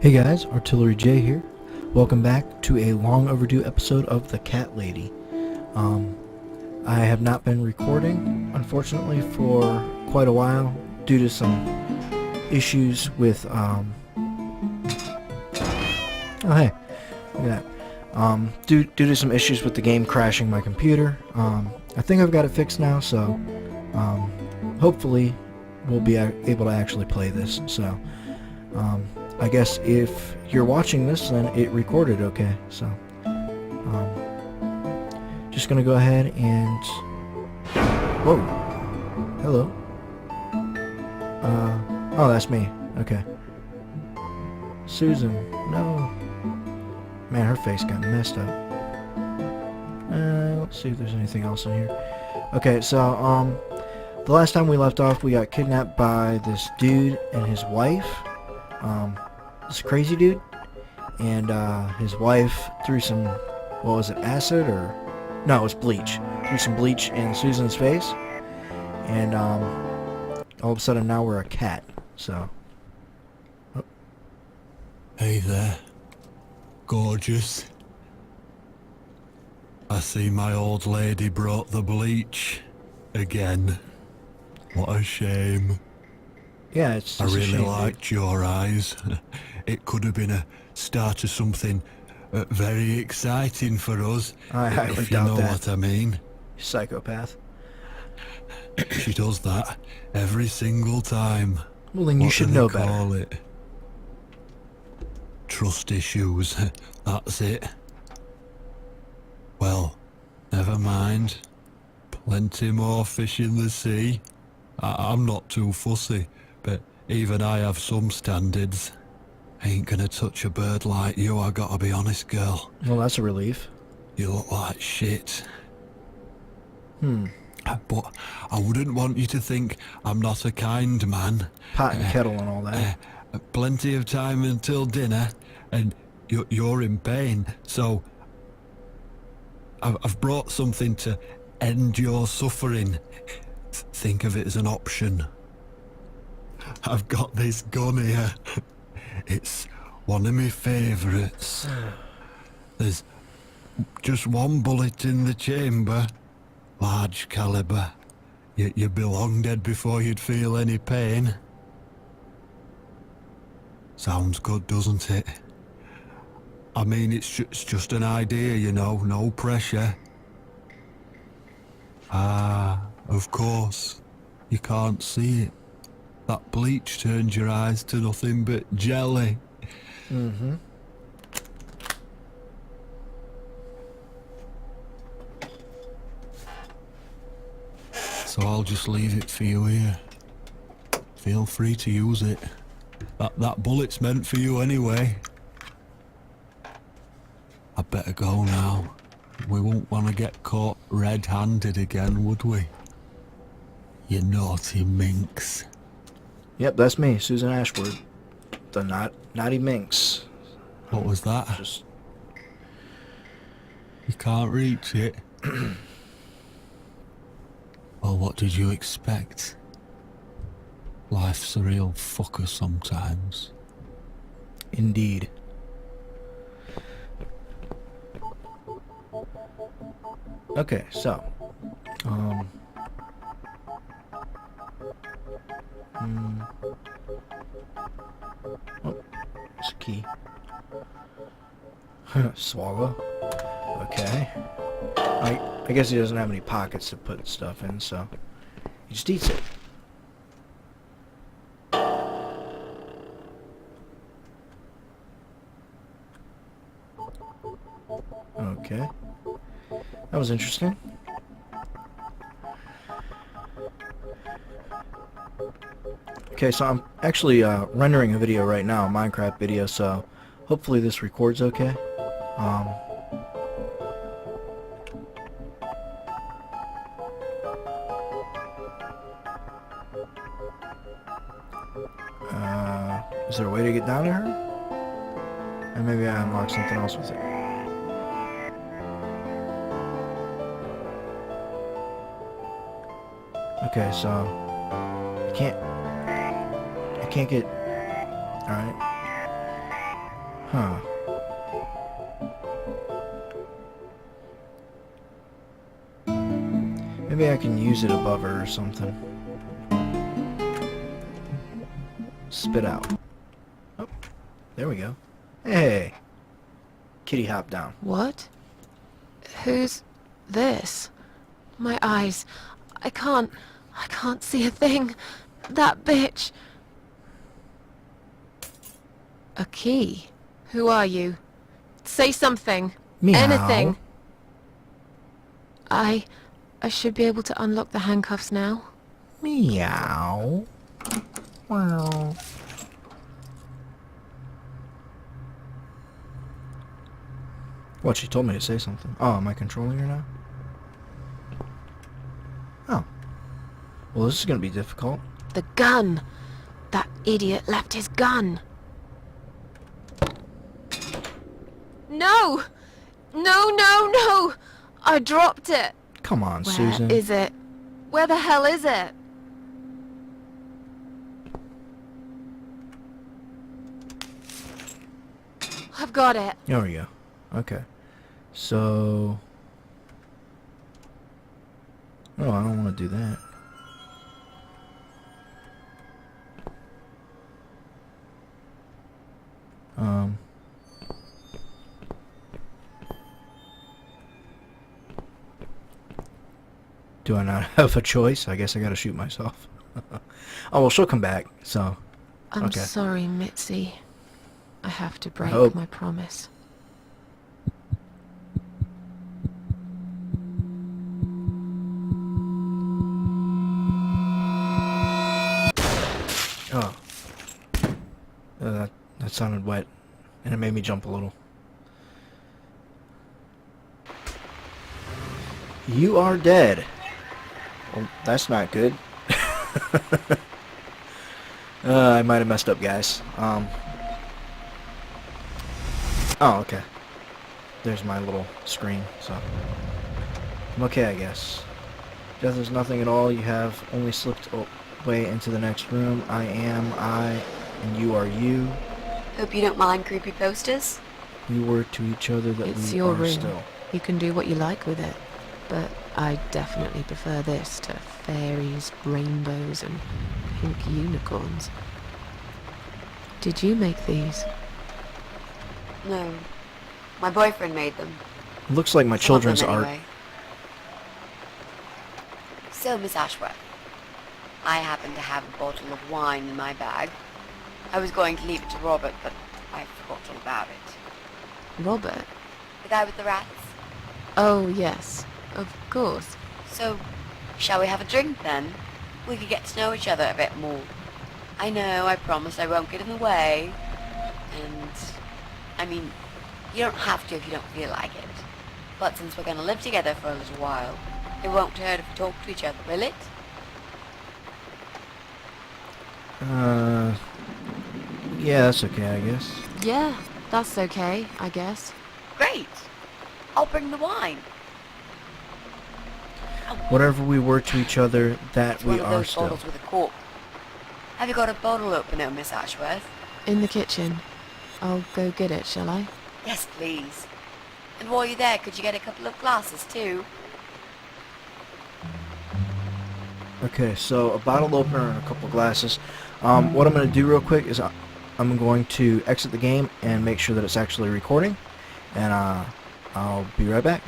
Hey guys, Artillery J here. Welcome back to a long overdue episode of The Cat Lady. I have not been recording, unfortunately, for quite a while due to some issues with, oh hey, look at that. Due to some issues with the game crashing my computer. I think I've got it fixed now, so hopefully we'll be able to actually play this. So, I guess if you're watching this, then it recorded okay. So, just gonna go ahead and... Whoa. Hello. Oh, that's me. Okay. Susan. No. Man, her face got messed up. Let's see if there's anything else in here. Okay, so, the last time we left off, we got kidnapped by this dude and his wife. This crazy dude, and his wife threw some, what was it, acid or, no, it was bleach. Threw some bleach in Susan's face, and all of a sudden now we're a cat. So, oh. Hey there, gorgeous. I see my old lady brought the bleach again. What a shame. Yeah, it's I a really shame, liked your eyes. It could have been a start of something very exciting for us, I if you know what I mean. Psychopath. She does that every single time. Well, then you should know better. Call it? Trust issues. That's it. Well, never mind. Plenty more fish in the sea. I'm not too fussy, but even I have some standards. Ain't gonna touch a bird like you, I gotta be honest, girl. Well, that's a relief. You look like shit. But I wouldn't want you to think I'm not a kind man. Pot and kettle and all that. Plenty of time until dinner, and you're in pain, so I've brought something to end your suffering. Think of it as an option. I've got this gun here. It's one of my favourites. There's just one bullet in the chamber. Large caliber. You'd be long dead before you'd feel any pain. Sounds good, doesn't it? I mean, it's just an idea, you know, no pressure. Ah, of course. You can't see it. That bleach turns your eyes to nothing but jelly. Mm-hmm. So I'll just leave it for you here. Feel free to use it. That bullet's meant for you anyway. I'd better go now. We won't want to get caught red-handed again, would we? You naughty minx. Yep, that's me, Susan Ashford. The naughty minx. What was that? Just... You can't reach it. Well, what did you expect? Life's a real fucker sometimes. Indeed. Okay, so, oh, it's a key. Swallow. Okay. I guess he doesn't have any pockets to put stuff in, so he just eats it. Okay. That was interesting. Okay, so I'm actually rendering a video right now, a Minecraft video, so hopefully this records okay. Is there a way to get down to her? And maybe I unlock something else with it. Okay, so I can't get... Alright. Huh. Maybe I can use it above her or something. Spit out. Oh, there we go. Hey! Kitty hop down. What? Who's this? My eyes. I can't see a thing. That bitch. A key? Who are you? Say something. Meow. Anything. I should be able to unlock the handcuffs now. Meow. Wow. What, she told me to say something. Oh, am I controlling her now? Oh. Well, this is gonna be difficult. The gun. That idiot left his gun. No! No, no, no! I dropped it. Come on, Where Susan. is it? Where the hell is it? I've got it. There we go. Okay. So... Oh, I don't want to do that. Do I not have a choice? I guess I gotta shoot myself. Oh, well, she'll come back, so... I'm Okay. sorry, Mitzi. I have to break Oh. my promise. Oh. That sounded wet, and it made me jump a little. You are dead. Well, that's not good. I might have messed up, guys. Oh, okay. There's my little screen, so... I'm okay, I guess. Death is nothing at all. You have only slipped away into the next room. I am I, and you are you. Hope you don't mind creepy posters. We were to each other that It's we your are room. still. You can do what you like with it. But I definitely prefer this to fairies, rainbows, and pink unicorns. Did you make these? No. My boyfriend made them. Looks like my Some of children's them, art. anyway. So, Miss Ashworth, I happen to have a bottle of wine in my bag. I was going to leave it to Robert, but I forgot all about it. Robert? The guy with the rats? Oh, yes. Of course. So, shall we have a drink then? We could get to know each other a bit more. I know, I promise I won't get in the way. And, I mean, you don't have to if you don't feel like it. But since we're going to live together for a little while, it won't hurt if we talk to each other, will it? Yeah, that's okay, I guess. Yeah, that's okay, I guess. Great! I'll bring the wine. Whatever we were to each other, that It's we one of are those still. bottles with a cork. Have you got a bottle opener, Miss Ashworth? In the kitchen. I'll go get it, shall I? Yes, please. And while you're there, could you get a couple of glasses too? Okay, so a bottle opener and a couple glasses. What I'm going to do real quick is I'm going to exit the game and make sure that it's actually recording. And I'll be right back.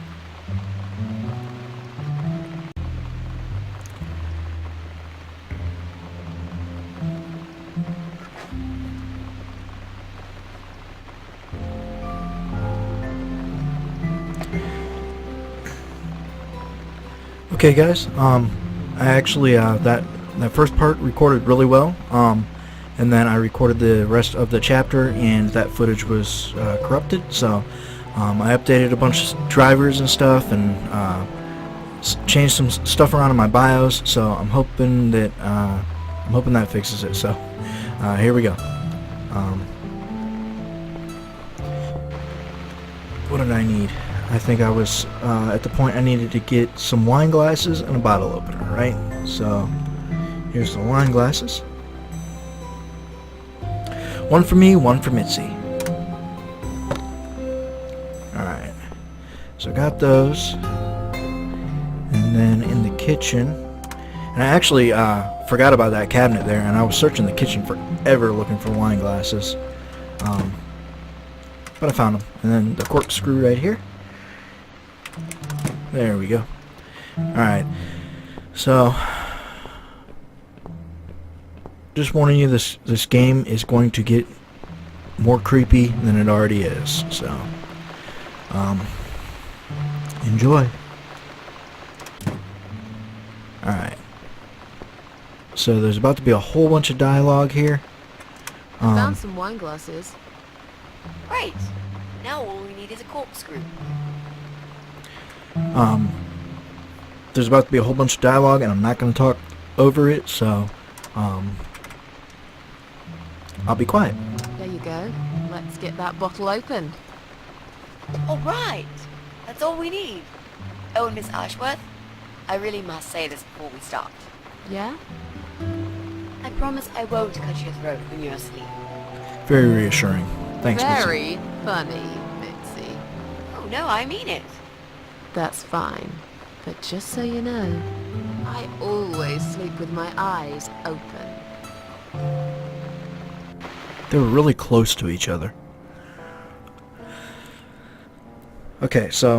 Okay, guys. I actually that first part recorded really well. And then I recorded the rest of the chapter, and that footage was corrupted. So I updated a bunch of drivers and stuff, and changed some stuff around in my BIOS. So I'm hoping that fixes it. So here we go. What did I need? I think I was at the point I needed to get some wine glasses and a bottle opener, right? So here's the wine glasses. One for me, one for Mitzi. So I got those. And then in the kitchen, and I actually forgot about that cabinet there, and I was searching the kitchen forever looking for wine glasses. But I found them. And then the corkscrew right here. There we go. Alright. So, just warning you, this game is going to get more creepy than it already is. So, enjoy. Alright. So there's about to be a whole bunch of dialogue here. Found some wine glasses. Great. Now all we need is a corkscrew. There's about to be a whole bunch of dialogue, and I'm not going to talk over it, so I'll be quiet. There you go. Let's get that bottle open. All right. That's all we need. Oh, and Miss Ashworth, I really must say this before we start. Yeah? I promise I won't cut your throat when you're asleep. Very reassuring. Thanks, Missy. Very funny, Mitzi. Oh, no, I mean it. That's fine. But just so you know, I always sleep with my eyes open. They were really close to each other. Okay, so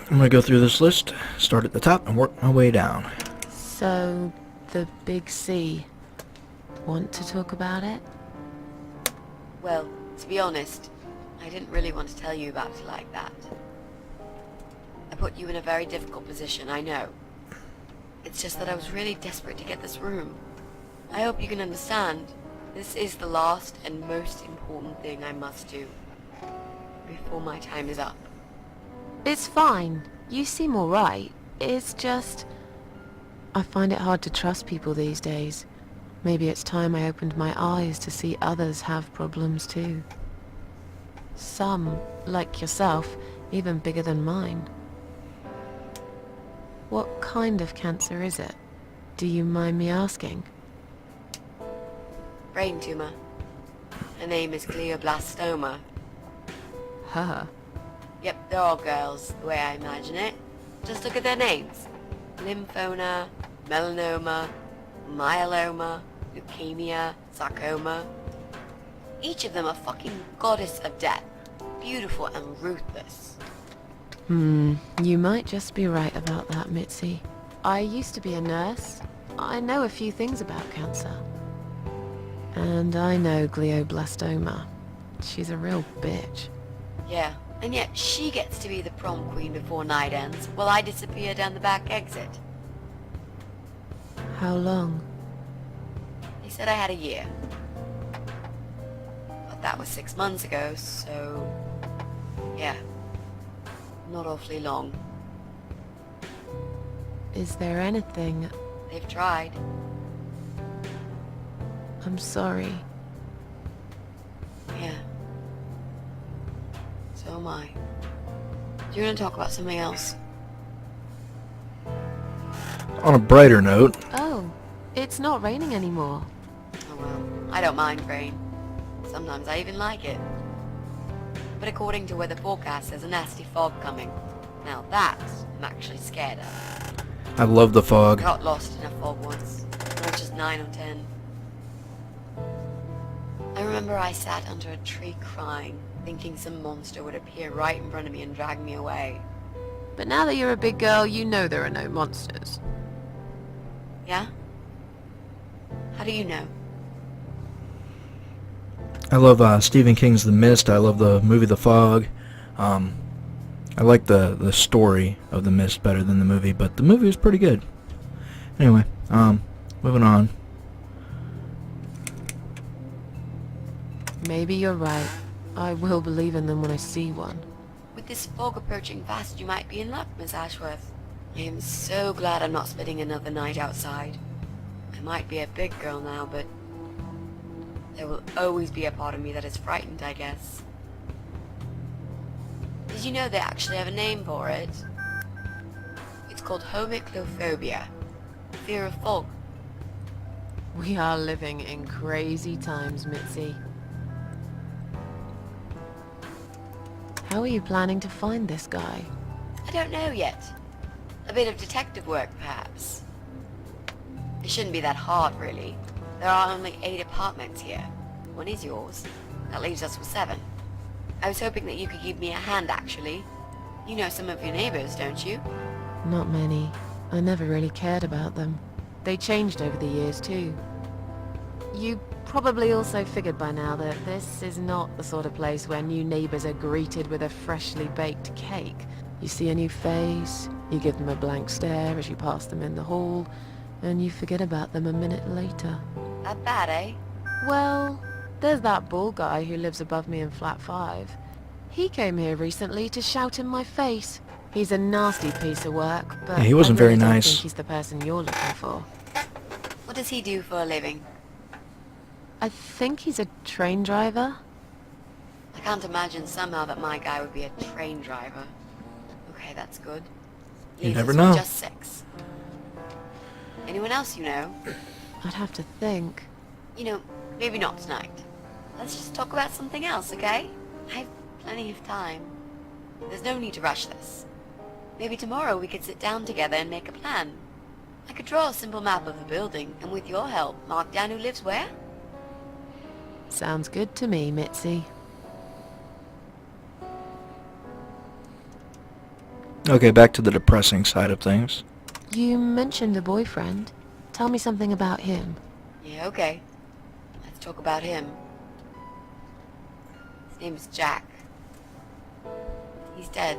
I'm going to go through this list, start at the top, and work my way down. So, the big C. Want to talk about it? Well, to be honest, I didn't really want to tell you about it like that. I put you in a very difficult position, I know. It's just that I was really desperate to get this room. I hope you can understand. This is the last and most important thing I must do before my time is up. It's fine. You seem alright. It's just... I find it hard to trust people these days. Maybe it's time I opened my eyes to see others have problems too. Some, like yourself, even bigger than mine. What kind of cancer is it? Do you mind me asking? Brain tumor. Her name is glioblastoma. Her. Yep, they're all girls, the way I imagine it. Just look at their names. Lymphoma, melanoma, myeloma, leukemia, sarcoma. Each of them a fucking goddess of death. Beautiful and ruthless. You might just be right about that, Mitzi. I used to be a nurse. I know a few things about cancer. And I know glioblastoma. She's a real bitch. Yeah, and yet she gets to be the prom queen before night ends, while I disappear down the back exit. How long? They said I had a year. But that was 6 months ago, so... yeah. Not awfully long. Is there anything... They've tried. I'm sorry. Yeah. So am I. Do you want to talk about something else? On a brighter note, Oh, it's not raining anymore. Oh well, I don't mind rain. Sometimes I even like it. But according to weather forecast, there's a nasty fog coming. Now that I'm actually scared of. I love the I fog. got lost in a fog once. I was just 9 or 10. I remember I sat under a tree crying, thinking some monster would appear right in front of me and drag me away. But now that you're a big girl, you know there are no monsters. Yeah? How do you know? I love Stephen King's The Mist. I love the movie The Fog. I like the story of The Mist better than the movie, but the movie was pretty good. Anyway, moving on. Maybe you're right. I will believe in them when I see one. With this fog approaching fast, you might be in luck, Miss Ashworth. I am so glad I'm not spending another night outside. I might be a big girl now, but there will always be a part of me that is frightened, I guess. Did you know they actually have a name for it? It's called homiclophobia. Fear of fog. We are living in crazy times, Mitzi. How are you planning to find this guy? I don't know yet. A bit of detective work, perhaps. It shouldn't be that hard, really. There are only 8 apartments here. One is yours. That leaves us with 7. I was hoping that you could give me a hand, actually. You know some of your neighbors, don't you? Not many. I never really cared about them. They changed over the years, too. You probably also figured by now that this is not the sort of place where new neighbors are greeted with a freshly baked cake. You see a new face, you give them a blank stare as you pass them in the hall, and you forget about them a minute later. That bad, eh? Well, there's that bald guy who lives above me in flat 5. He came here recently to shout in my face. He's a nasty piece of work, but Yeah, he wasn't I really very don't nice. think he's the person you're looking for. What does he do for a living? I think he's a train driver. I can't imagine somehow that my guy would be a train driver. Okay, that's good. You Leaves never us know. with just 6. Anyone else you know? I'd have to think. You know, maybe not tonight. Let's just talk about something else, okay? I have plenty of time. There's no need to rush this. Maybe tomorrow we could sit down together and make a plan. I could draw a simple map of the building, and with your help, mark down who lives where. Sounds good to me, Mitzi. Okay, back to the depressing side of things. You mentioned a boyfriend. Tell me something about him. Yeah, okay. Let's talk about him. His name is Jack. He's dead.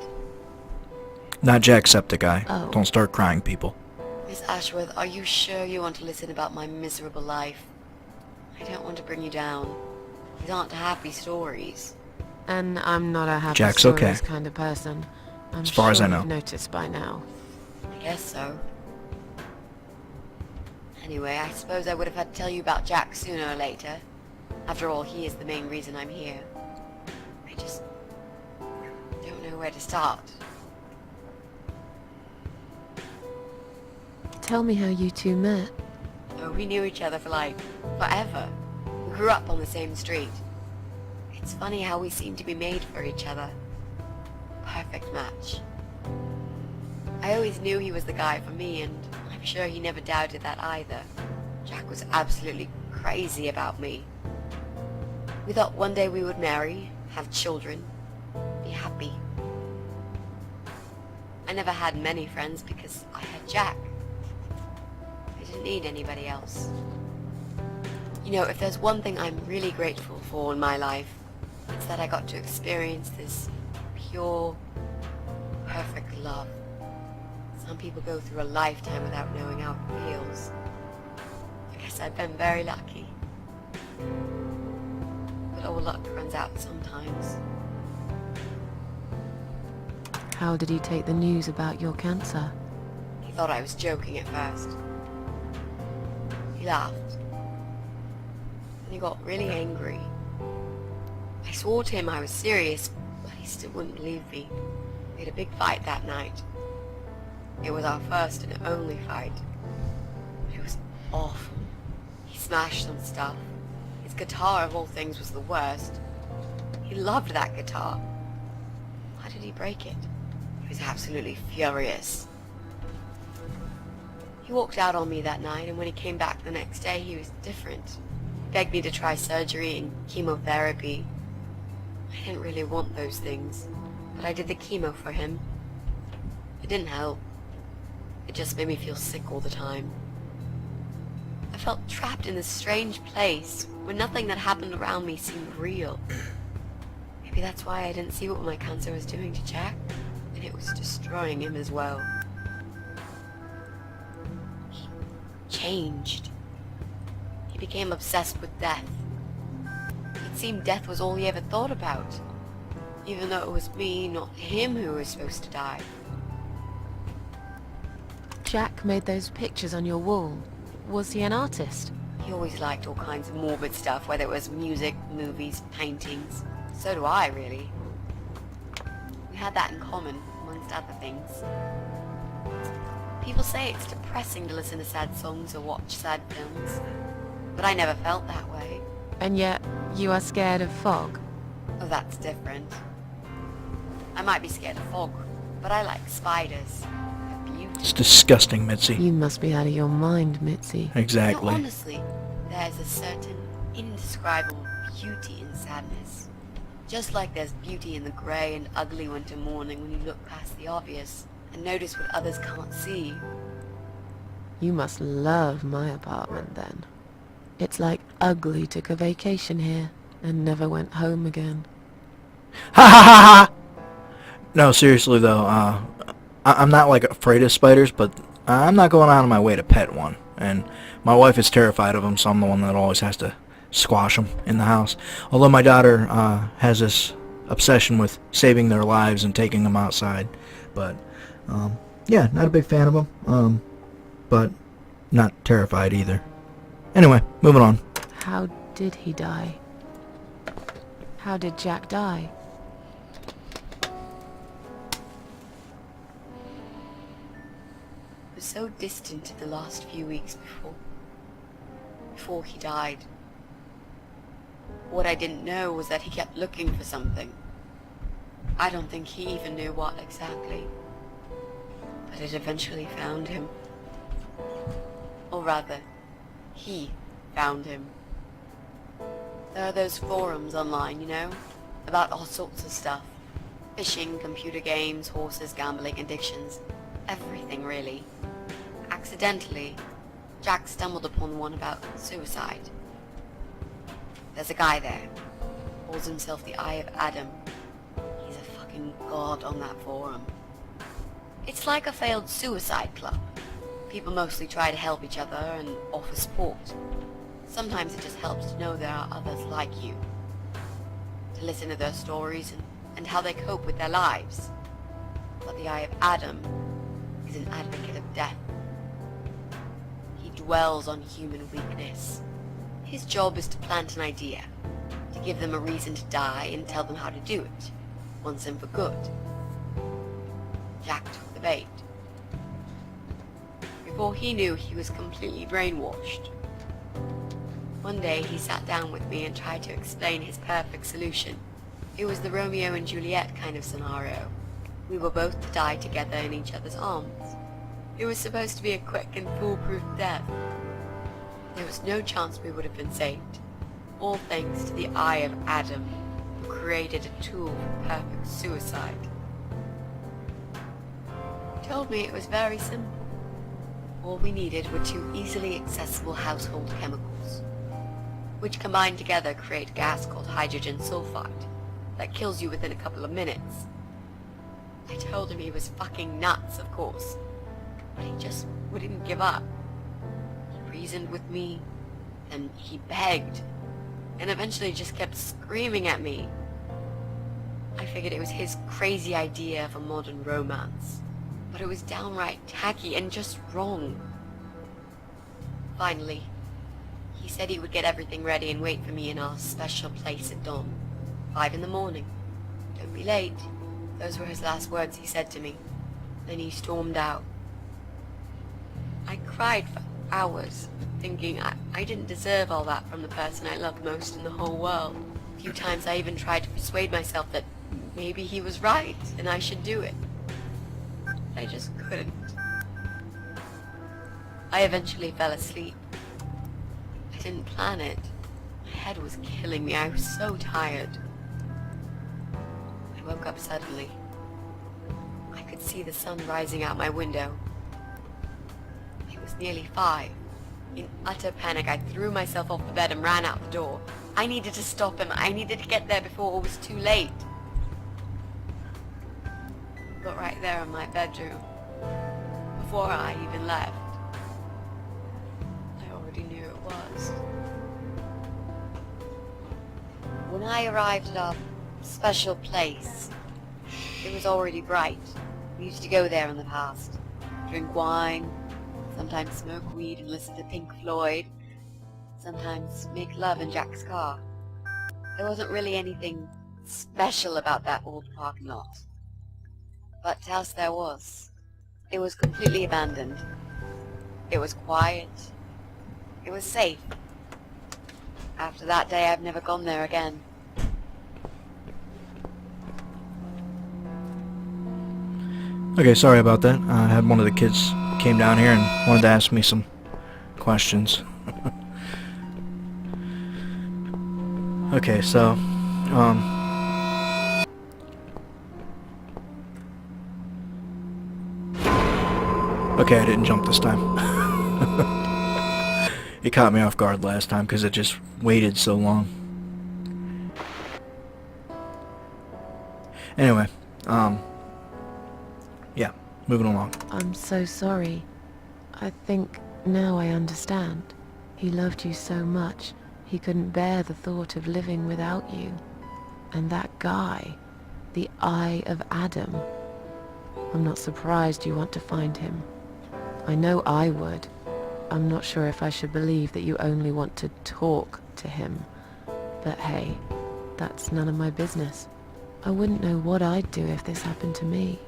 Not Jacksepticeye. Oh. Don't start crying, people. Miss Ashworth, are you sure you want to listen about my miserable life? I don't want to bring you down. These aren't happy stories. And I'm not a happy Jack's stories okay. kind of person. I'm As far as sure I know. you've noticed by now. I guess so. Anyway, I suppose I would have had to tell you about Jack sooner or later. After all, he is the main reason I'm here. I just don't know where to start. Tell me how you two met. Oh, we knew each other for like forever. We grew up on the same street. It's funny how we seem to be made for each other. Perfect match. I always knew he was the guy for me, and I'm sure he never doubted that either. Jack was absolutely crazy about me. We thought one day we would marry, have children, be happy. I never had many friends because I had Jack. I didn't need anybody else. You know, if there's one thing I'm really grateful for in my life, it's that I got to experience this pure, perfect love. Some people go through a lifetime without knowing how it feels. I guess I've been very lucky. But all luck runs out sometimes. How did he take the news about your cancer? He thought I was joking at first. He laughed. And he got really angry. I swore to him I was serious, but he still wouldn't believe me. We had a big fight that night. It was our first and only fight. It was awful. He smashed some stuff. His guitar of all things was the worst. He loved that guitar. Why did he break it? He was absolutely furious. He walked out on me that night, and when he came back the next day, he was different. He begged me to try surgery and chemotherapy. I didn't really want those things, but I did the chemo for him. It didn't help. It just made me feel sick all the time. I felt trapped in this strange place where nothing that happened around me seemed real. Maybe that's why I didn't see what my cancer was doing to Jack, and it was destroying him as well. He changed. He became obsessed with death. It seemed death was all he ever thought about, even though it was me, not him, who was supposed to die. Jack made those pictures on your wall. Was he an artist? He always liked all kinds of morbid stuff, whether it was music, movies, paintings. So do I, really. We had that in common, amongst other things. People say it's depressing to listen to sad songs or watch sad films, but I never felt that way. And yet, you are scared of fog. Oh, that's different. I might be scared of fog, But I like spiders. They're beautiful. It's disgusting, Mitzi. You must be out of your mind, Mitzi. Exactly. No, honestly, there's a certain indescribable beauty in sadness. Just like there's beauty in the grey and ugly winter morning when you look past the obvious and notice what others can't see. You must love my apartment then. It's like Ugly took a vacation here and never went home again. Ha ha ha ha! No, seriously though, I'm not like afraid of spiders, but I'm not going out of my way to pet one. And my wife is terrified of them, so I'm the one that always has to squash them in the house. Although my daughter has this obsession with saving their lives and taking them outside. But yeah, not a big fan of them, but not terrified either. Anyway, moving on. How did he die? How did Jack die? It was so distant in the last few weeks before he died. What I didn't know was that he kept looking for something. I don't think he even knew what exactly. But it eventually found him. Or rather, he found him. There are those forums online, you know, about all sorts of stuff. Fishing, computer games, horses, gambling, addictions. Everything, really. Accidentally, Jack stumbled upon one about suicide. There's a guy there. Calls himself the Eye of Adam. He's a fucking god on that forum. It's like a failed suicide club. People mostly try to help each other and offer support. Sometimes it just helps to know there are others like you. To listen to their stories and how they cope with their lives. But the Eye of Adam is an advocate of death. He dwells on human weakness. His job is to plant an idea, to give them a reason to die and tell them how to do it, once and for good. Jack took the bait. Before he knew, he was completely brainwashed. One day he sat down with me and tried to explain his perfect solution. It was the Romeo and Juliet kind of scenario. We were both to die together in each other's arms. It was supposed to be a quick and foolproof death. There was no chance we would have been saved. All thanks to the Eye of Adam, who created a tool for perfect suicide. He told me it was very simple. All we needed were 2 easily accessible household chemicals, which combined together create a gas called hydrogen sulfide that kills you within a couple of minutes. I told him he was fucking nuts, of course, but he just wouldn't give up. He reasoned with me, then he begged, and eventually just kept screaming at me. I figured it was his crazy idea of a modern romance, but it was downright tacky and just wrong. Finally, he said he would get everything ready and wait for me in our special place at dawn, 5 in the morning. Don't be late. Those were his last words he said to me. Then he stormed out. I cried for hours, thinking I didn't deserve all that from the person I loved most in the whole world. A few times I even tried to persuade myself that maybe he was right and I should do it. I just couldn't. I eventually fell asleep. I didn't plan it. My head was killing me. I was so tired. I woke up suddenly. I could see the sun rising out my window. It was nearly 5. In utter panic, I threw myself off the bed and ran out the door. I needed to stop him. I needed to get there before it was too late. But right there in my bedroom, before I even left, I already knew it was. When I arrived at our special place, it was already bright. We used to go there in the past, drink wine, sometimes smoke weed and listen to Pink Floyd, sometimes make love in Jack's car. There wasn't really anything special about that old parking lot. But else there was. It was completely abandoned. It was quiet. It was safe. After that day, I've never gone there again. Okay, sorry about that. I had one of the kids came down here and wanted to ask me some questions. Okay, so, okay, I didn't jump this time. It caught me off guard last time because it just waited so long. Anyway, yeah, moving along. I'm so sorry. I think now I understand. He loved you so much, he couldn't bear the thought of living without you. And that guy, the Eye of Adam. I'm not surprised you want to find him. I know I would. I'm not sure if I should believe that you only want to talk to him. But hey, that's none of my business. I wouldn't know what I'd do if this happened to me.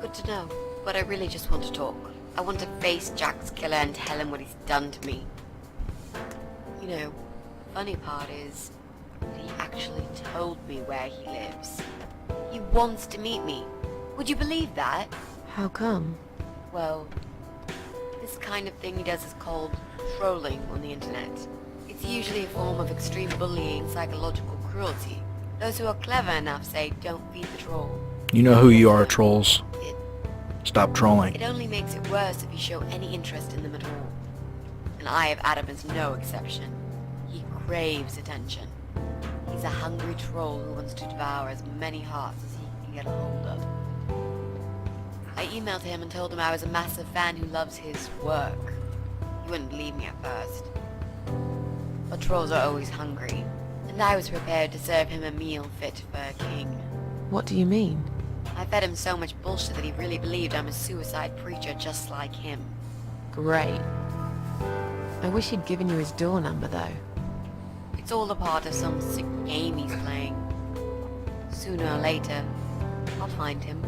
Good to know, but I really just want to talk. I want to face Jack's killer and tell him what he's done to me. You know, the funny part is that he actually told me where he lives. He wants to meet me. Would you believe that? How come? Well, this kind of thing he does is called trolling on the internet. It's usually a form of extreme bullying, psychological cruelty. Those who are clever enough say, don't feed the troll. You know who you are, trolls. It Stop trolling. only makes it worse if you show any interest in them at all. And Eye of Adam is no exception. He craves attention. He's a hungry troll who wants to devour as many hearts as he can get a hold of. I emailed him and told him I was a massive fan who loves his work. He wouldn't believe me at first. But trolls are always hungry, and I was prepared to serve him a meal fit for a king. What do you mean? I fed him so much bullshit that he really believed I'm a suicide preacher just like him. Great. I wish he'd given you his door number, though. It's all a part of some sick game he's playing. Sooner or later, I'll find him.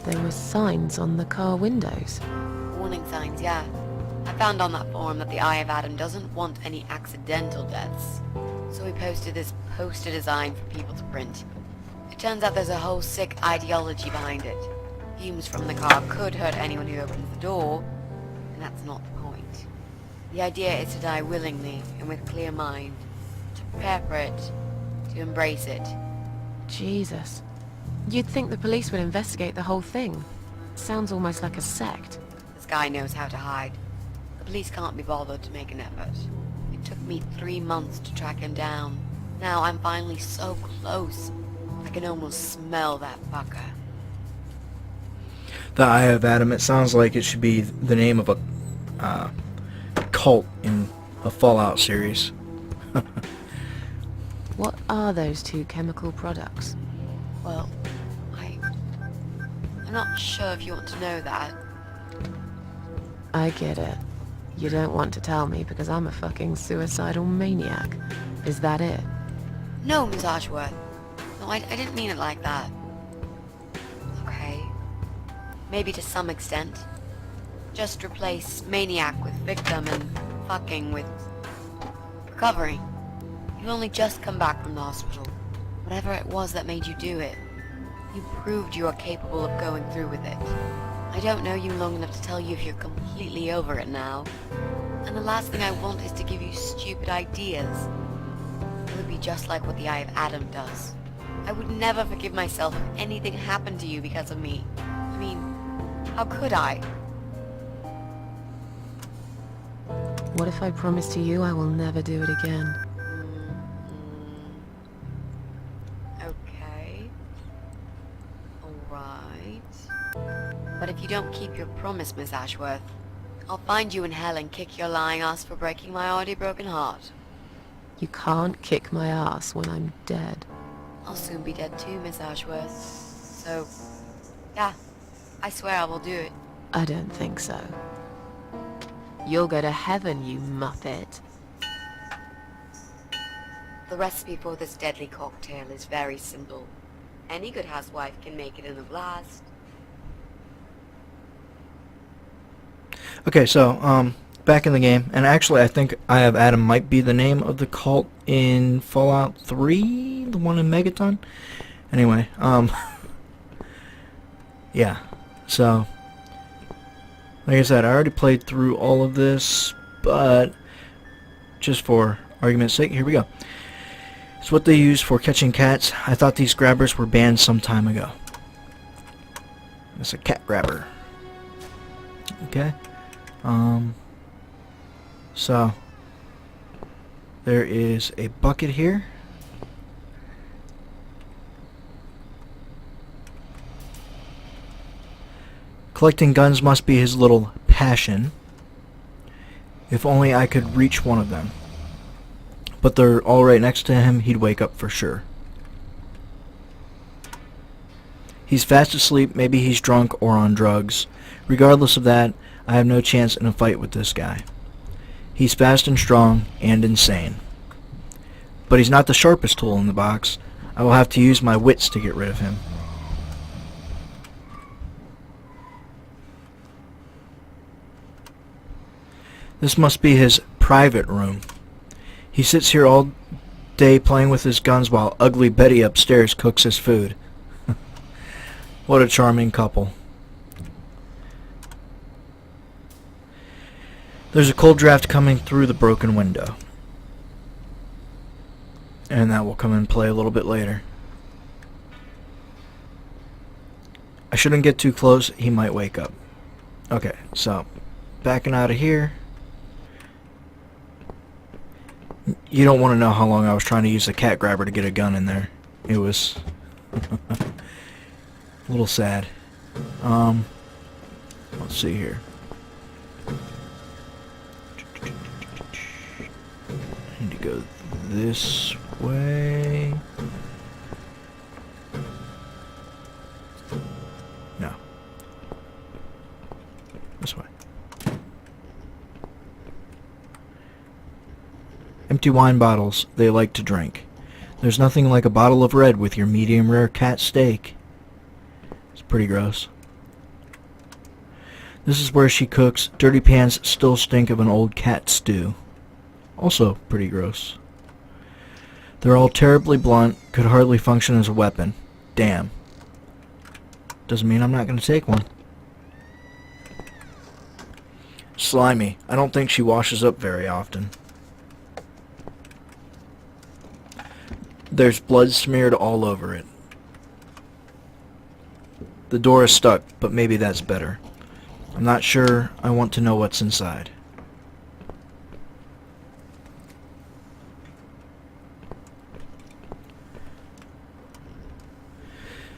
There were signs on the car windows. Warning signs, yeah. I found on that forum that the Eye of Adam doesn't want any accidental deaths. So he posted this poster design for people to print. It turns out there's a whole sick ideology behind it. Fumes from the car could hurt anyone who opens the door, and that's not the point. The idea is to die willingly and with clear mind, to prepare for it, to embrace it. Jesus. You'd think the police would investigate the whole thing. Sounds almost like a sect. This guy knows how to hide. The police can't be bothered to make an effort. It took me 3 months to track him down. Now I'm finally so close. I can almost smell that fucker. The Eye of Adam, it sounds like it should be the name of a cult in a Fallout series. What are those two chemical products? Well, I'm not sure if you want to know that. I get it. You don't want to tell me because I'm a fucking suicidal maniac. Is that it? No, Miss Ashworth. No, I didn't mean it like that. Okay. Maybe to some extent. Just replace maniac with victim and fucking with recovering. You only just come back from the hospital. Whatever it was that made you do it, you proved you are capable of going through with it. I don't know you long enough to tell you if you're completely over it now. And the last thing I want is to give you stupid ideas. It would be just like what the Eye of Adam does. I would never forgive myself if anything happened to you because of me. I mean, how could I? What if I promise to you I will never do it again? Okay. Alright. But if you don't keep your promise, Miss Ashworth, I'll find you in hell and kick your lying ass for breaking my already broken heart. You can't kick my ass when I'm dead. I'll soon be dead too, Miss Ashworth. So, yeah, I swear I will do it. I don't think so. You'll go to heaven, you muppet. The recipe for this deadly cocktail is very simple. Any good housewife can make it in a blast. Okay, so, back in the game, and actually I think Eye of Adam might be the name of the cult in Fallout 3, the one in Megaton. Anyway, Yeah, so like I said, I already played through all of this, but just for argument's sake, here we go. It's what they use for catching cats. I thought these grabbers were banned some time ago. It's a cat grabber. Okay. So there is a bucket here. Collecting guns must be his little passion. If only I could reach one of them. But they're all right next to him, he'd wake up for sure. He's fast asleep, maybe he's drunk or on drugs. Regardless of that, I have no chance in a fight with this guy. He's fast and strong and insane. But he's not the sharpest tool in the box. I will have to use my wits to get rid of him. This must be his private room. He sits here all day playing with his guns while ugly Betty upstairs cooks his food. What a charming couple. There's a cold draft coming through the broken window. And that will come in play a little bit later. I shouldn't get too close, he might wake up. Okay, so backing out of here. You don't want to know how long I was trying to use the cat grabber to get a gun in there. It was a little sad. Let's see here. I need to go this way. No. This way. Empty wine bottles they like to drink. There's nothing like a bottle of red with your medium rare cat steak. It's pretty gross. This is where she cooks. Dirty pans still stink of an old cat stew. Also pretty gross. They're all terribly blunt, could hardly function as a weapon. Damn. Doesn't mean I'm not going to take one. Slimy. I don't think she washes up very often. There's blood smeared all over it. The door is stuck, but maybe that's better. I'm not sure I want to know what's inside.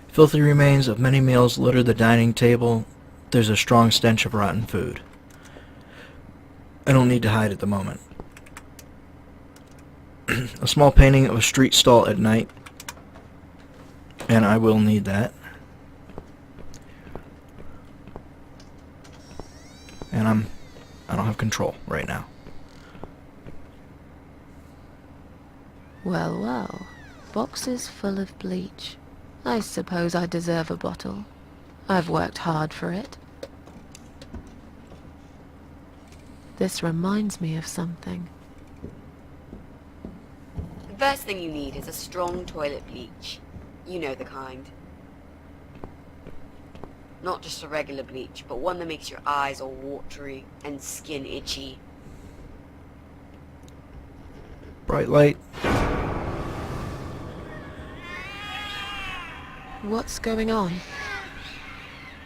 Filthy remains of many meals litter the dining table. There's a strong stench of rotten food. I don't need to hide at the moment. A small painting of a street stall at night. And I will need that. And I don't have control right now. Well, well. Boxes full of bleach. I suppose I deserve a bottle. I've worked hard for it. This reminds me of something. The first thing you need is a strong toilet bleach. You know the kind. Not just a regular bleach, but one that makes your eyes all watery and skin itchy. Bright light. What's going on?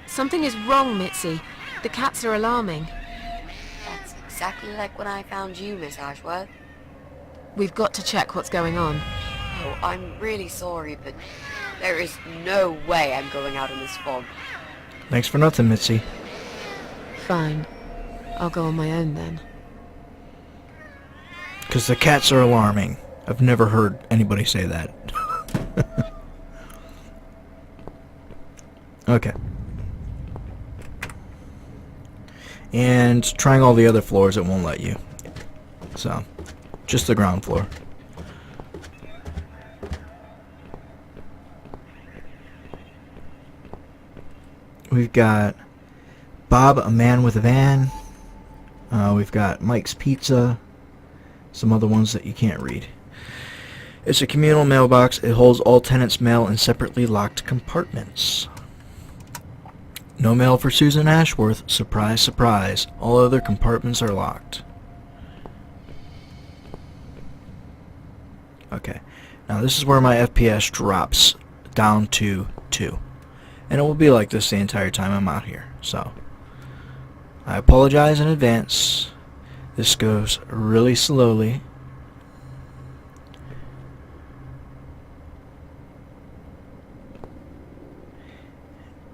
Something is wrong, Mitzi. The cats are alarming. That's exactly like when I found you, Miss Ashworth. We've got to check what's going on. Oh, I'm really sorry, but there is no way I'm going out in this fog. Thanks for nothing, Mitzi. Fine. I'll go on my own then. Because the cats are alarming. I've never heard anybody say that. Okay. And trying all the other floors, it won't let you. So, just the ground floor. We've got Bob, a man with a van. We've got Mike's Pizza. Some other ones that you can't read. It's a communal mailbox. It holds all tenants' mail in separately locked compartments. No mail for Susan Ashworth. Surprise, surprise. All other compartments are locked. Okay. Now this is where my FPS drops down to 2. And it will be like this the entire time I'm out here. So, I apologize in advance. This goes really slowly.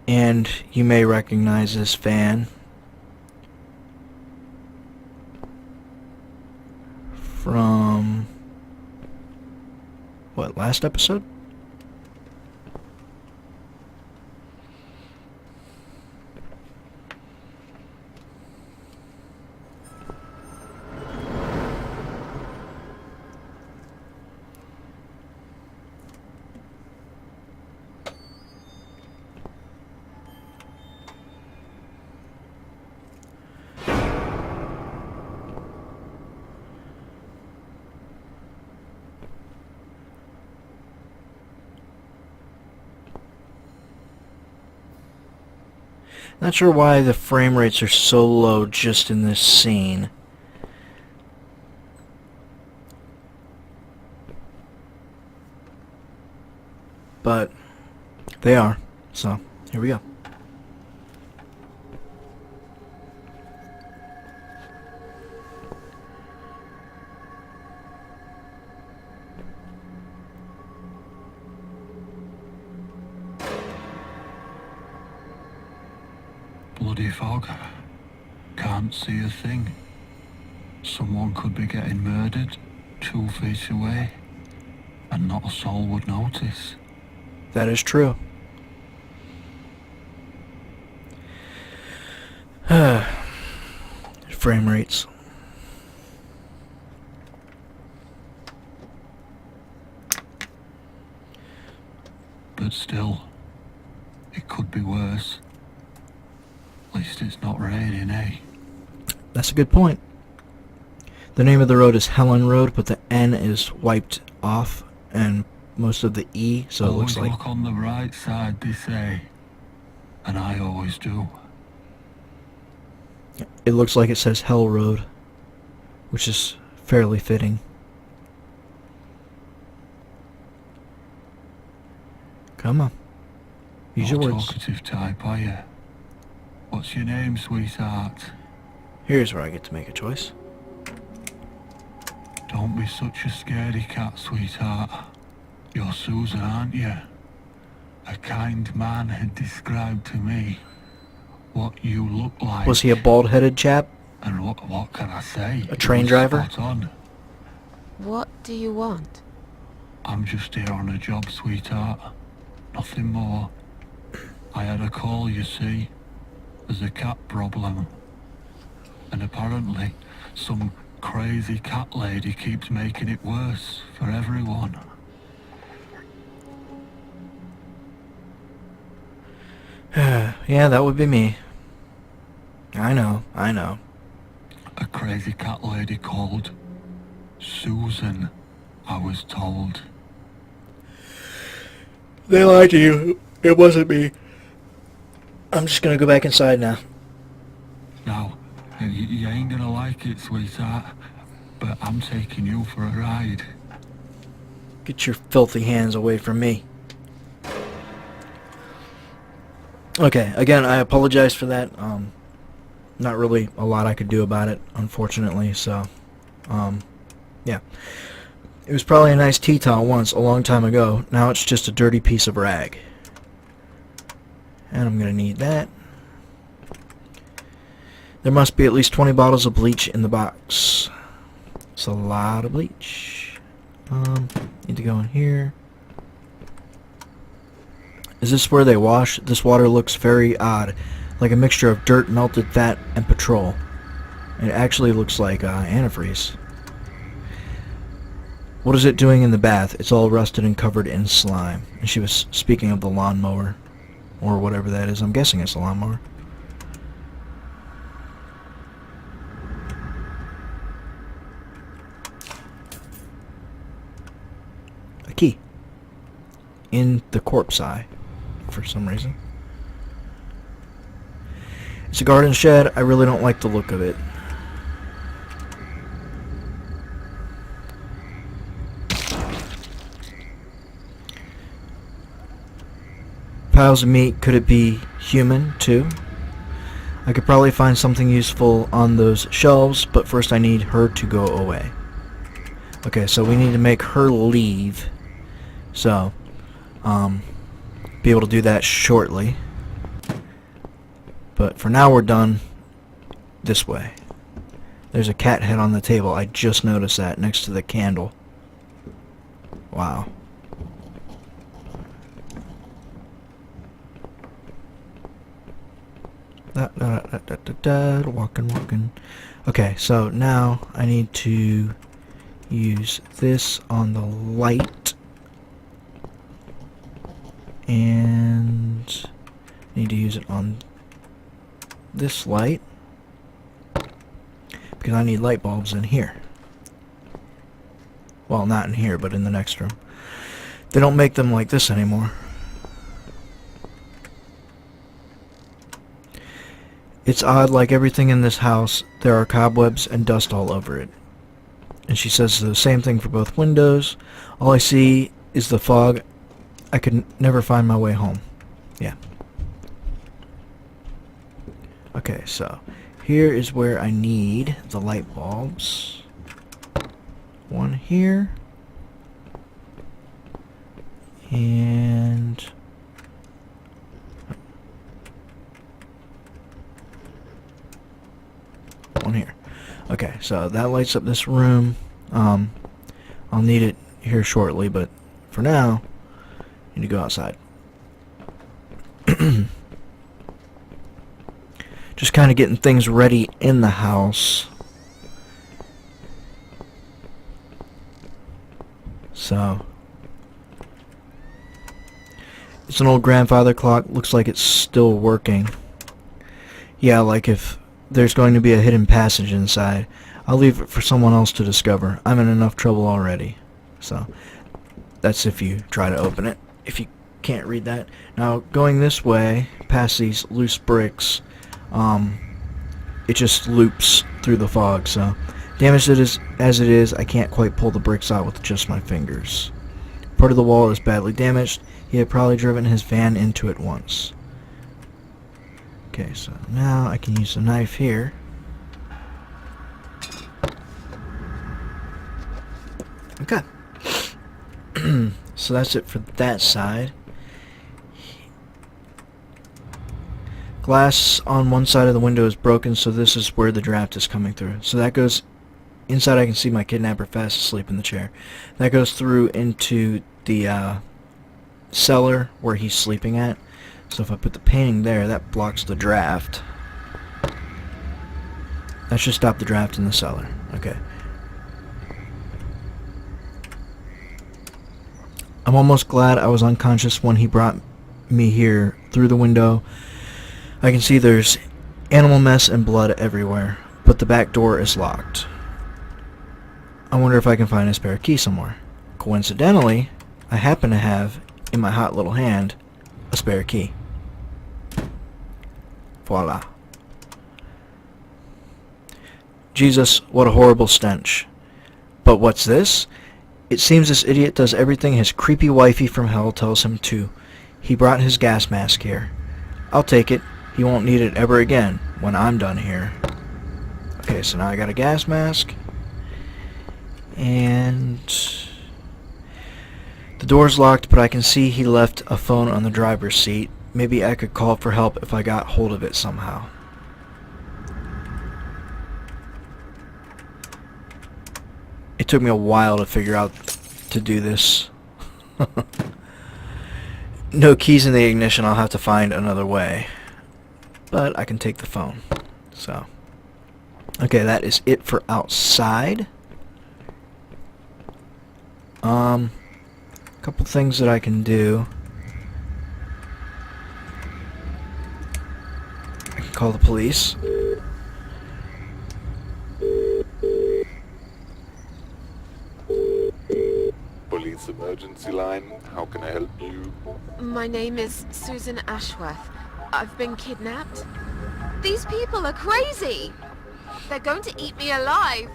And you may recognize this fan from, what, last episode? Not sure why the frame rates are so low just in this scene. But they are. So, here we go. Bloody fog. Can't see a thing. Someone could be getting murdered 2 feet away, and not a soul would notice. That is true. Frame rates. But still, it could be worse. At least it's not raining, eh? That's a good point. The name of the road is Helen Road, but the N is wiped off and most of the E, so it looks Always like... look on the right side, they say. And I always do. It looks like it says Hell Road, which is fairly fitting. Come on. Use your Not a words. talkative type, are you? What's your name, sweetheart? Here's where I get to make a choice. Don't be such a scaredy cat, sweetheart. You're Susan, aren't you? A kind man had described to me what you look like. Was he a bald-headed chap? And what can I say? A train It was driver? Spot on. What do you want? I'm just here on a job, sweetheart. Nothing more. I had a call, you see. There's a cat problem. And apparently, some crazy cat lady keeps making it worse for everyone. Yeah, that would be me. I know, I know. A crazy cat lady called Susan, I was told. They lied to you. It wasn't me. I'm just gonna go back inside now. Now, you ain't gonna like it, sweetheart, but I'm taking you for a ride. Get your filthy hands away from me. Okay, again, I apologize for that. Not really a lot I could do about it, unfortunately, so, yeah. It was probably a nice tea towel once, a long time ago. Now it's just a dirty piece of rag. And I'm gonna need that. There must be at least 20 bottles of bleach in the box. It's a lot of bleach. Need to go in here. Is this where they wash? This water looks very odd, like a mixture of dirt, melted fat, and petrol. It actually looks like antifreeze. What is it doing in the bath? It's all rusted and covered in slime. And she was speaking of the lawnmower, or whatever that is. I'm guessing it's a lawnmower. A key. In the corpse eye, for some reason. It's a garden shed. I really don't like the look of it. Piles of meat. Could it be human too? I could probably find something useful on those shelves, but first I need her to go away. Okay, so we need to make her leave. So, be able to do that shortly. But for now we're done this way. There's a cat head on the table. I just noticed that next to the candle. Wow. Walking. Okay, so now I need to use this on the light. And I need to use it on this light. Because I need light bulbs in here. Well, not in here, but in the next room. They don't make them like this anymore. It's odd, like everything in this house, there are cobwebs and dust all over it. And she says the same thing for both windows. All I see is the fog. I could never find my way home. Yeah. Okay, so here is where I need the light bulbs. One here. And one here. Okay, so that lights up this room. I'll need it here shortly, but for now, I need to go outside. Just kind of getting things ready in the house. So, it's an old grandfather clock. Looks like it's still working. Yeah, like if there's going to be a hidden passage inside, I'll leave it for someone else to discover. I'm in enough trouble already. So, that's if you try to open it. If you can't read that. Now, going this way, past these loose bricks, it just loops through the fog. So, damaged as it is, I can't quite pull the bricks out with just my fingers. Part of the wall is badly damaged. He had probably driven his van into it once. Okay, so now I can use the knife here. Okay. So that's it for that side. Glass on one side of the window is broken, so this is where the draft is coming through. So that goes inside. I can see my kidnapper fast asleep in the chair. That goes through into the cellar where he's sleeping at. So if I put the painting there, that blocks the draft. That should stop the draft in the cellar. Okay. I'm almost glad I was unconscious when he brought me here through the window. I can see there's animal mess and blood everywhere, but the back door is locked. I wonder if I can find a spare key somewhere. Coincidentally, I happen to have, in my hot little hand, a spare key. Voila. Jesus, what a horrible stench. But what's this? It seems this idiot does everything his creepy wifey from hell tells him to. He brought his gas mask here. I'll take it. He won't need it ever again when I'm done here. Okay, so now I got a gas mask. And the door's locked, but I can see he left a phone on the driver's seat. Maybe I could call for help if I got hold of it somehow. It took me a while to figure out to do this. No keys in the ignition. I'll have to find another way. But I can take the phone. So, okay, that is it for outside. Couple things that I can do. I can call the police. Police emergency line, how can I help you? My name is Susan Ashworth. I've been kidnapped. These people are crazy! They're going to eat me alive!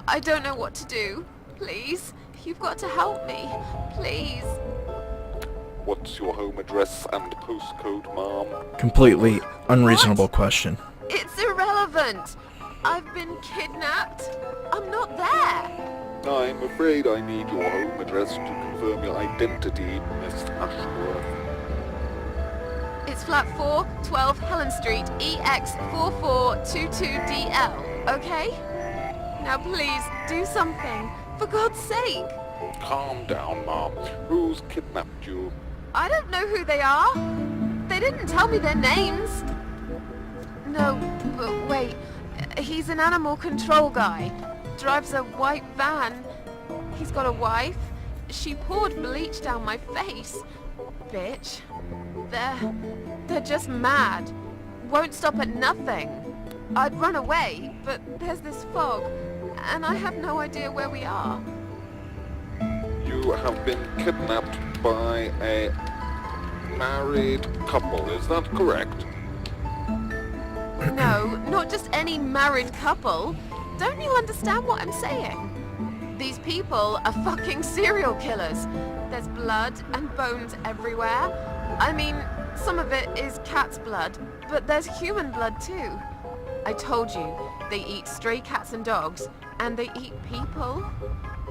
I don't know what to do. Please, you've got to help me. Please. What's your home address and postcode, Mom? Completely unreasonable question. It's irrelevant. I've been kidnapped. I'm not there. I'm afraid I need your home address to confirm your identity, Miss Ashworth. It's flat 4, 12 Helen Street, EX4422DL, okay? Now please, do something. For God's sake. Calm down, Mom. Who's kidnapped you? I don't know who they are. They didn't tell me their names. No, but wait. He's an animal control guy. Drives a white van. He's got a wife. She poured bleach down my face. Bitch. They're just mad. Won't stop at nothing. I'd run away, but there's this fog, and I have no idea where we are. You have been kidnapped by a married couple, is that correct? No, not just any married couple. Don't you understand what I'm saying? These people are fucking serial killers. There's blood and bones everywhere. I mean, some of it is cat's blood, but there's human blood too. I told you, they eat stray cats and dogs, and they eat people.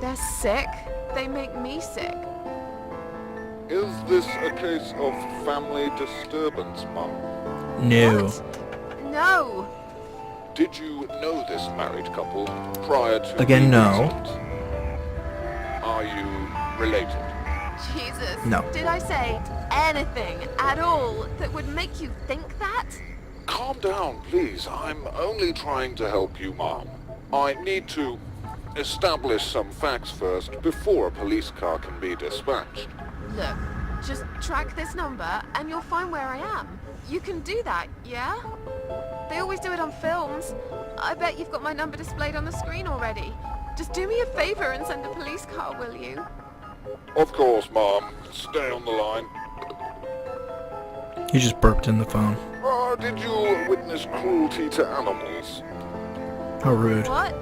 They're sick. They make me sick. Is this a case of family disturbance, Mum? No. What? No. Did you know this married couple prior to Again, the no. incident? Are you related? Jesus. No. Did I say anything at all that would make you think that? Calm down, please. I'm only trying to help you, Mom. I need to establish some facts first before a police car can be dispatched. Look, just track this number and you'll find where I am. You can do that, yeah? They always do it on films. I bet you've got my number displayed on the screen already. Just do me a favor and send a police car, will you? Of course, Mom. Stay on the line. You just burped in the phone. Did you witness cruelty to animals? How rude. What?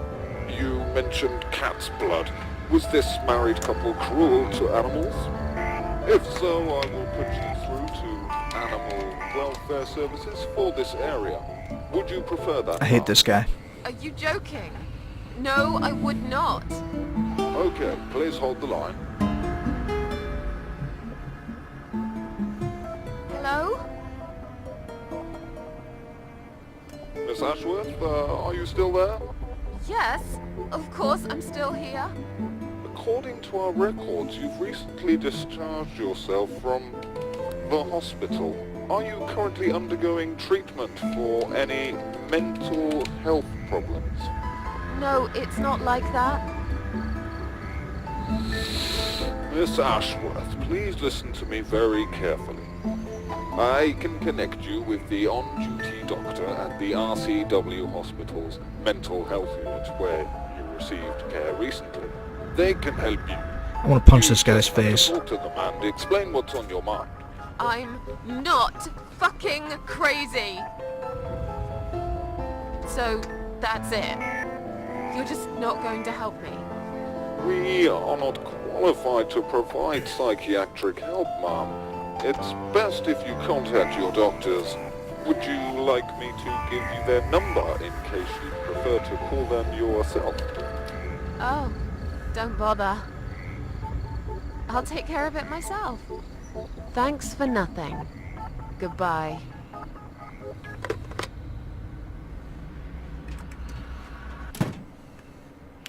You mentioned cat's blood. Was this married couple cruel to animals? If so, I will put you through to Animal Welfare Services for this area. Would you prefer that? I hate Mom? this guy. Are you joking? No, I would not. Okay, please hold the line. Hello? Miss Ashworth, are you still there? Yes, of course I'm still here. According to our records, you've recently discharged yourself from the hospital. Are you currently undergoing treatment for any mental health problems? No, it's not like that. Miss Ashworth, please listen to me very carefully. I can connect you with the on-duty doctor at the RCW Hospital's mental health unit where you received care recently. They can help you. I want to punch You this guy's just have to face. Talk to them and explain what's on your mind. I'm not fucking crazy. So, that's it. You're just not going to help me. We are not qualified to provide psychiatric help, Ma'am. It's best if you contact your doctors. Would you like me to give you their number in case you prefer to call them yourself? Oh, don't bother. I'll take care of it myself. Thanks for nothing. Goodbye.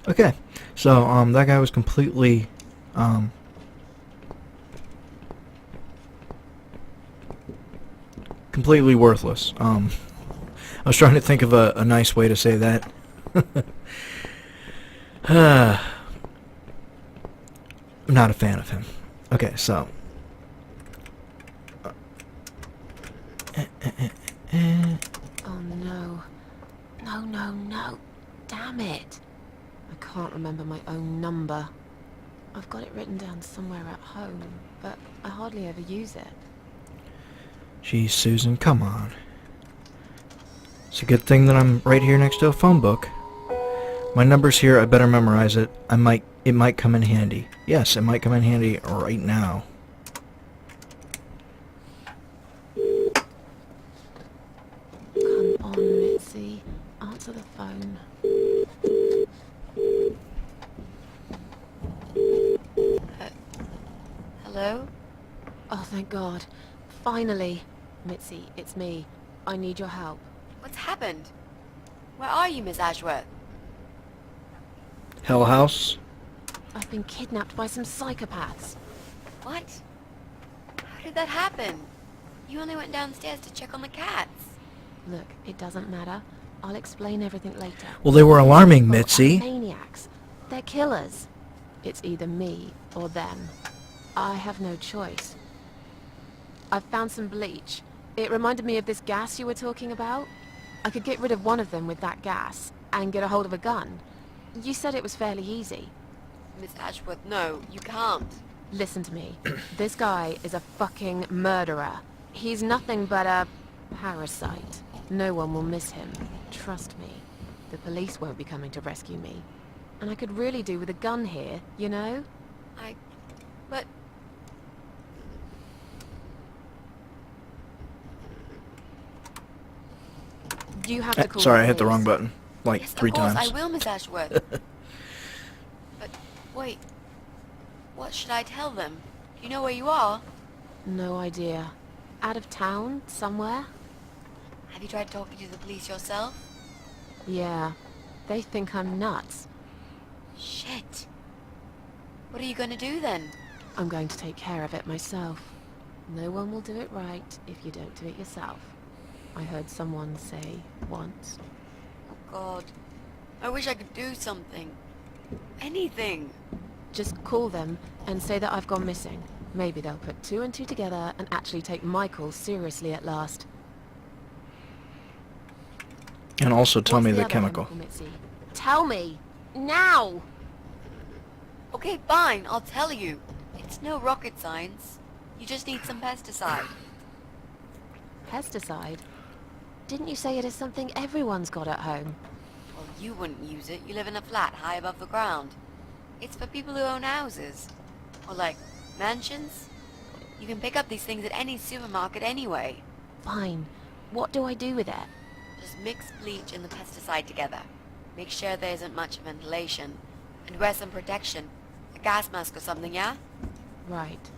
Okay, so that guy was completely completely worthless. I was trying to think of a nice way to say that. I'm not a fan of him. Okay, so Oh no. No, no, no. Damn it. I can't remember my own number. I've got it written down somewhere at home, but I hardly ever use it. geez, Susan, come on. It's a good thing that I'm right here next to a phone book. My number's here, I better memorize it. It might come in handy. Yes, it might come in handy right now. Come on, Mitzi. Answer the phone. Hello? Oh, thank God. Finally. Mitzi, it's me. I need your help. What's happened? Where are you, Miss Ashworth? Hell House? I've been kidnapped by some psychopaths. What? How did that happen? You only went downstairs to check on the cats. Look, it doesn't matter. I'll explain everything later. Well, they were alarming, People are Mitzi. maniacs. They're killers. It's either me or them. I have no choice. I've found some bleach. It reminded me of this gas you were talking about. I could get rid of one of them with that gas and get a hold of a gun. You said it was fairly easy. Miss Ashworth, no, you can't. Listen to me. This guy is a fucking murderer. He's nothing but a parasite. No one will miss him. Trust me. The police won't be coming to rescue me. And I could really do with a gun here, you know? But... You have to call Sorry, the I hit the police. wrong button. Like yes, 3 of course, times. I will, Miss Ashworth. But, wait. What should I tell them? Do you know where you are? No idea. Out of town, somewhere? Have you tried talking to the police yourself? Yeah. They think I'm nuts. Shit. What are you going to do then? I'm going to take care of it myself. No one will do it right if you don't do it yourself. I heard someone say once. Oh God. I wish I could do something. Anything. Just call them and say that I've gone missing. Maybe they'll put 2 and 2 together and actually take Michael seriously at last. And also tell What's me the other chemical. Mitzi? Tell me! Now! Okay, fine, I'll tell you. It's no rocket science. You just need some pesticide. Pesticide? Didn't you say it is something everyone's got at home? Well, you wouldn't use it. You live in a flat high above the ground. It's for people who own houses. Or like, mansions. You can pick up these things at any supermarket anyway. Fine. What do I do with it? Just mix bleach and the pesticide together. Make sure there isn't much ventilation. And wear some protection. A gas mask or something, yeah? Right.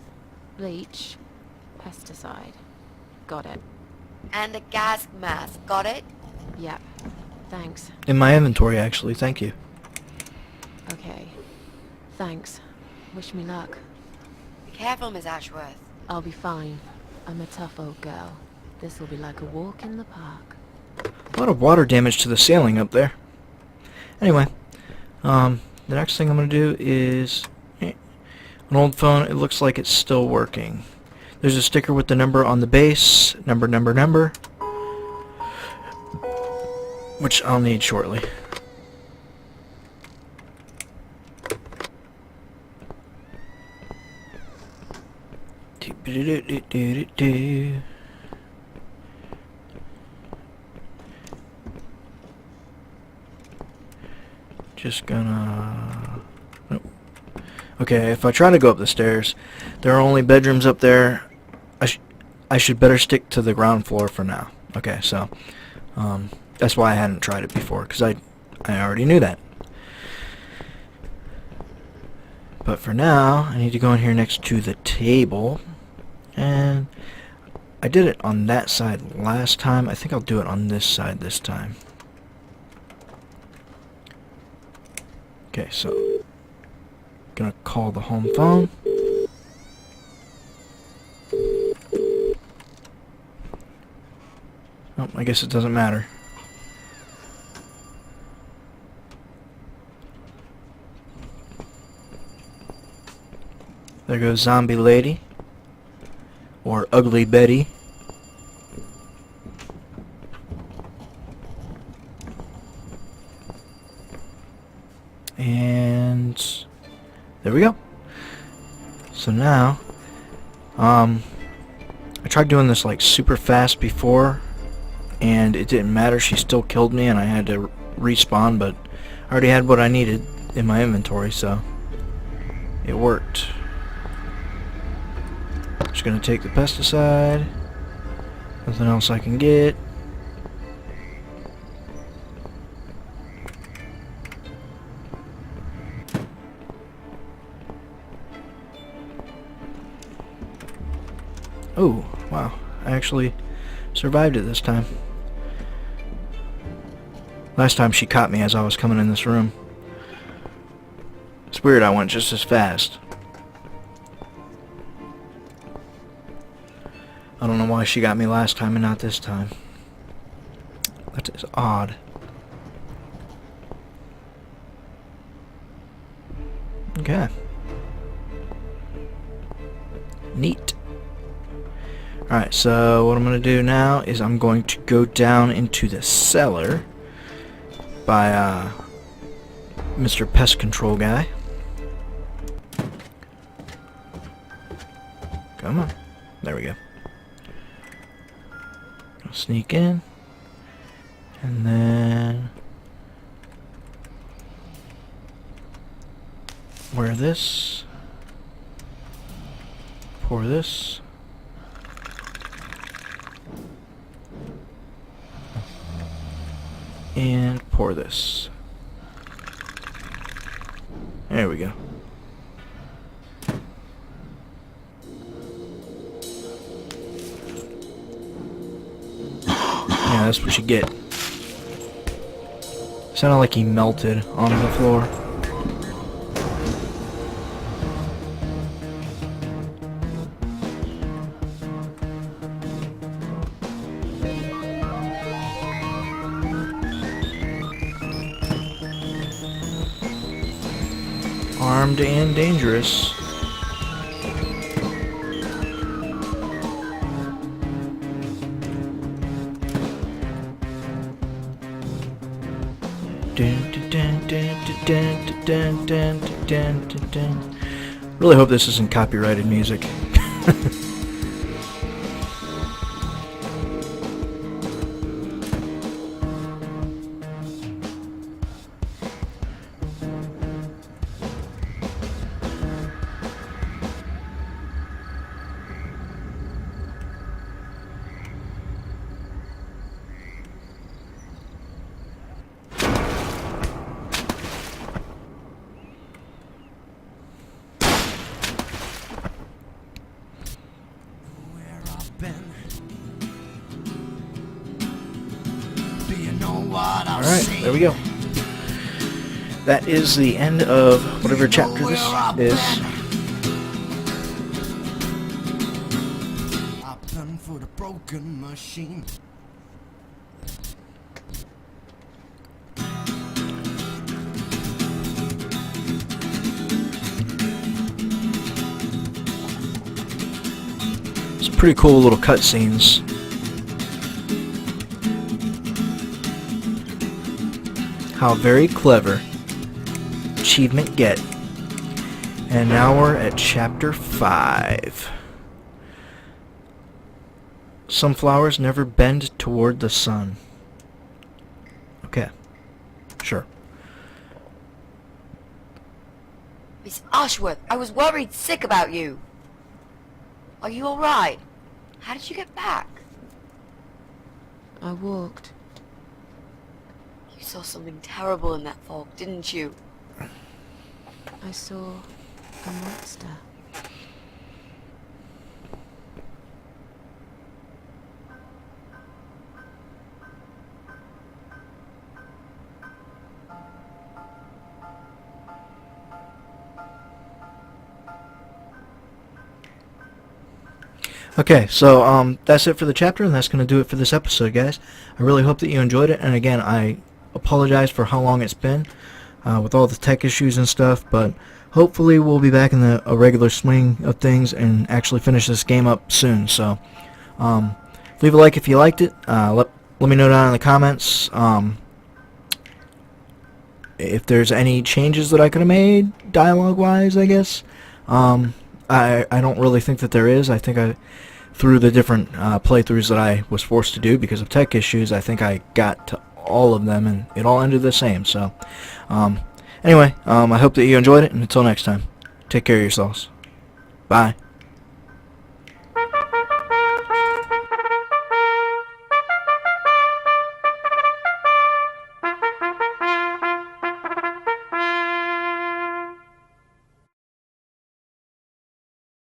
Bleach. Pesticide. Got it. And a gas mask, got it? Yep. Thanks. In my inventory, actually. Thank you. Okay. Thanks. Wish me luck. Be careful, Miss Ashworth. I'll be fine. I'm a tough old girl. This will be like a walk in the park. A lot of water damage to the ceiling up there. Anyway, the next thing I'm going to do is an old phone. It looks like it's still working. There's a sticker with the number on the base. Number. Which I'll need shortly. Just gonna... Nope. Okay, if I try to go up the stairs, there are only bedrooms up there. I should better stick to the ground floor for now. Okay, so that's why I hadn't tried it before, because I already knew that. But for now, I need to go in here next to the table, and I did it on that side last time. I think I'll do it on this side this time. Okay, so gonna call the home phone. Oh, I guess it doesn't matter. There goes Zombie Lady. Or Ugly Betty. And there we go. So now, I tried doing this like super fast before, and it didn't matter. She still killed me, and I had to respawn, but I already had what I needed in my inventory, so it worked. Just gonna take the pesticide. Nothing else I can get. Oh, wow. I actually survived it this time. Last time she caught me as I was coming in this room. It's weird I went just as fast. I don't know why she got me last time and not this time. That is odd. Okay. Neat. Alright, so what I'm going to do now is I'm going to go down into the cellar by Mr. Pest Control guy. Come on. There we go. I'll sneak in. And then wear this. Pour this. And pour this. There we go. Yeah, that's what you get. Sounded like he melted on the floor. Armed and dangerous. Really hope this isn't copyrighted music. Alright, there we go. That is the end of whatever chapter this is. For the broken machine. Some pretty cool little cutscenes. How very clever. Achievement get. And now we're at chapter 5. Some flowers never bend toward the sun. Okay. Sure. Miss Ashworth, I was worried sick about you. Are you alright? How did you get back? I walked. You saw something terrible in that fog, didn't you? I saw a monster. Okay, so that's it for the chapter, and that's going to do it for this episode, guys. I really hope that you enjoyed it, and again, I apologize for how long it's been with all the tech issues and stuff, but hopefully we'll be back in a regular swing of things and actually finish this game up soon. So leave a like if you liked it. Let me know down in the comments if there's any changes that I could have made dialogue-wise, I guess. I don't really think that there is. I think through the different playthroughs that I was forced to do because of tech issues, I think I got to all of them, and it all ended the same. So, anyway, I hope that you enjoyed it, and until next time, take care of yourselves. Bye.